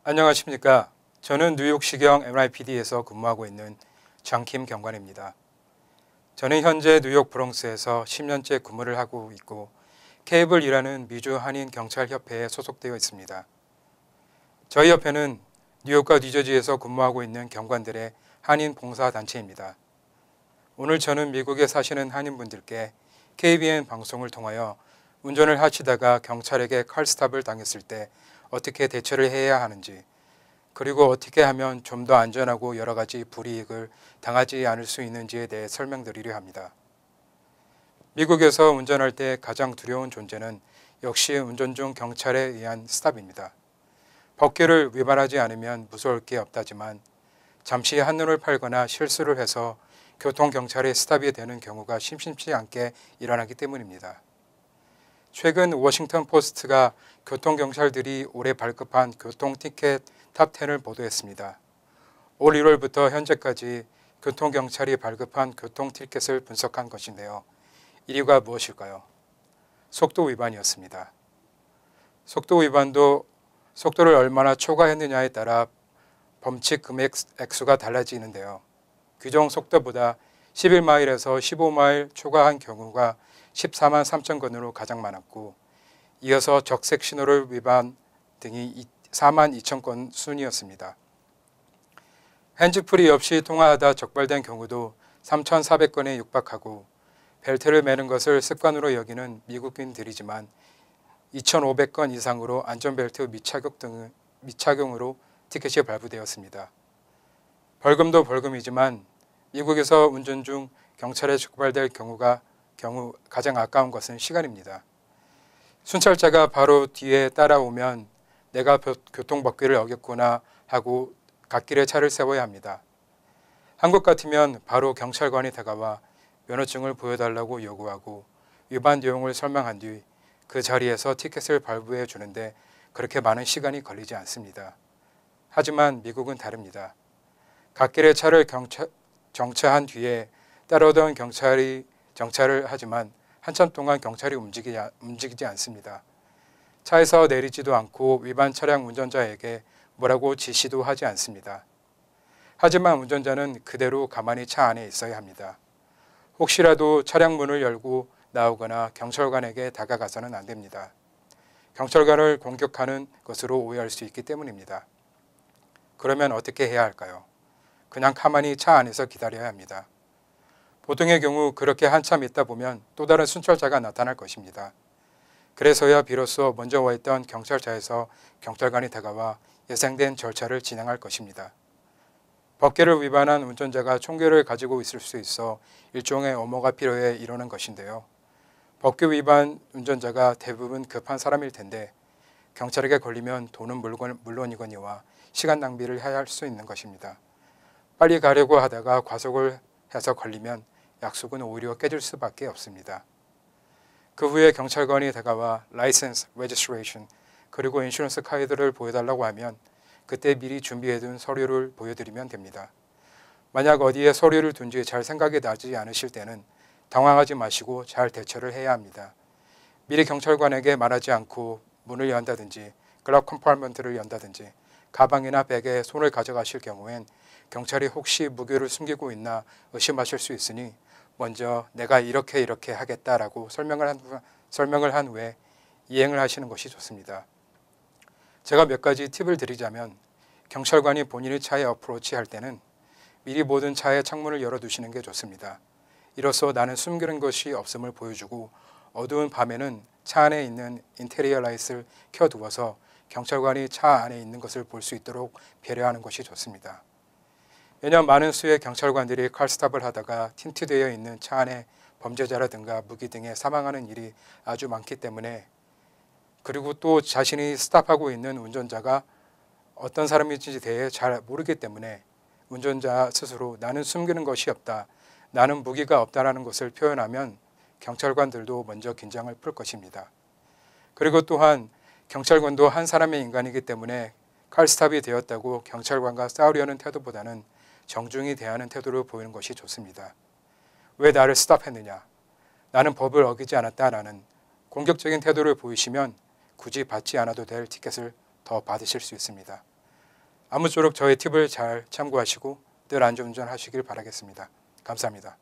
안녕하십니까. 저는 뉴욕시경 NYPD에서 근무하고 있는 장킴 경관입니다. 저는 현재 뉴욕 브롱스에서 10년째 근무를 하고 있고 케이블이라는 미주 한인 경찰협회에 소속되어 있습니다. 저희 협회는 뉴욕과 뉴저지에서 근무하고 있는 경관들의 한인 봉사단체입니다. 오늘 저는 미국에 사시는 한인분들께 KBN 방송을 통하여 운전을 하시다가 경찰에게 칼스탑을 당했을 때 어떻게 대처를 해야 하는지, 그리고 어떻게 하면 좀 더 안전하고 여러 가지 불이익을 당하지 않을 수 있는지에 대해 설명드리려 합니다. 미국에서 운전할 때 가장 두려운 존재는 역시 운전 중 경찰에 의한 스탑입니다. 법규를 위반하지 않으면 무서울 게 없다지만 잠시 한눈을 팔거나 실수를 해서 교통경찰의 스탑이 되는 경우가 심심치 않게 일어나기 때문입니다. 최근 워싱턴 포스트가 교통경찰들이 올해 발급한 교통티켓 탑10을 보도했습니다. 올 1월부터 현재까지 교통경찰이 발급한 교통티켓을 분석한 것인데요. 1위가 무엇일까요? 속도 위반이었습니다. 속도 위반도 속도를 얼마나 초과했느냐에 따라 범칙 금액 액수가 달라지는데요. 규정 속도보다 11마일에서 15마일 초과한 경우가 14만 3천 건으로 가장 많았고, 이어서 적색 신호를 위반 등이 4만 2천 건 순이었습니다. 핸즈프리 없이 통화하다 적발된 경우도 3,400건에 육박하고, 벨트를 매는 것을 습관으로 여기는 미국인들이지만 2,500건 이상으로 안전벨트 미착용으로 티켓이 발부되었습니다. 벌금도 벌금이지만 미국에서 운전 중 경찰에 적발될 경우 가장 아까운 것은 시간입니다. 순찰자가 바로 뒤에 따라오면 내가 교통법규를 어겼구나 하고 갓길에 차를 세워야 합니다. 한국 같으면 바로 경찰관이 다가와 면허증을 보여달라고 요구하고 위반 내용을 설명한 뒤 그 자리에서 티켓을 발부해 주는데 그렇게 많은 시간이 걸리지 않습니다. 하지만 미국은 다릅니다. 갓길에 차를 정차한 뒤에 따라오던 경찰이 정차를 하지만 한참 동안 경찰이 움직이지 않습니다. 차에서 내리지도 않고 위반 차량 운전자에게 뭐라고 지시도 하지 않습니다. 하지만 운전자는 그대로 가만히 차 안에 있어야 합니다. 혹시라도 차량 문을 열고 나오거나 경찰관에게 다가가서는 안 됩니다. 경찰관을 공격하는 것으로 오해할 수 있기 때문입니다. 그러면 어떻게 해야 할까요? 그냥 가만히 차 안에서 기다려야 합니다. 보통의 경우 그렇게 한참 있다 보면 또 다른 순찰자가 나타날 것입니다. 그래서야 비로소 먼저 와 있던 경찰차에서 경찰관이 다가와 예상된 절차를 진행할 것입니다. 법규를 위반한 운전자가 총기를 가지고 있을 수 있어 일종의 엄호가 필요해 이러는 것인데요. 법규 위반 운전자가 대부분 급한 사람일 텐데 경찰에게 걸리면 돈은 물론이거니와 시간 낭비를 해야 할 수 있는 것입니다. 빨리 가려고 하다가 과속을 해서 걸리면 약속은 오히려 깨질 수밖에 없습니다. 그 후에 경찰관이 다가와 라이센스, 레지스트레이션, 그리고 인슈런스 카드를 보여달라고 하면 그때 미리 준비해둔 서류를 보여드리면 됩니다. 만약 어디에 서류를 둔지 잘 생각이 나지 않으실 때는 당황하지 마시고 잘 대처를 해야 합니다. 미리 경찰관에게 말하지 않고 문을 연다든지 글럽 컴파트먼트를 연다든지 가방이나 백에 손을 가져가실 경우엔 경찰이 혹시 무기를 숨기고 있나 의심하실 수 있으니 먼저 내가 이렇게 하겠다라고 설명을 한 후에 이행을 하시는 것이 좋습니다. 제가 몇 가지 팁을 드리자면 경찰관이 본인의 차에 어프로치할 때는 미리 모든 차의 창문을 열어두시는 게 좋습니다. 이로써 나는 숨기는 것이 없음을 보여주고 어두운 밤에는 차 안에 있는 인테리어 라이트를 켜두어서 경찰관이 차 안에 있는 것을 볼 수 있도록 배려하는 것이 좋습니다. 매년 많은 수의 경찰관들이 칼스탑을 하다가 틴트되어 있는 차 안에 범죄자라든가 무기 등에 사망하는 일이 아주 많기 때문에, 그리고 또 자신이 스탑하고 있는 운전자가 어떤 사람인지 대해 잘 모르기 때문에 운전자 스스로 나는 숨기는 것이 없다, 나는 무기가 없다라는 것을 표현하면 경찰관들도 먼저 긴장을 풀 것입니다. 그리고 또한 경찰관도 한 사람의 인간이기 때문에 칼스탑이 되었다고 경찰관과 싸우려는 태도보다는 정중히 대하는 태도를 보이는 것이 좋습니다. 왜 나를 스탑했느냐? 나는 법을 어기지 않았다라는 공격적인 태도를 보이시면 굳이 받지 않아도 될 티켓을 더 받으실 수 있습니다. 아무쪼록 저의 팁을 잘 참고하시고 늘 안전운전 하시길 바라겠습니다. 감사합니다.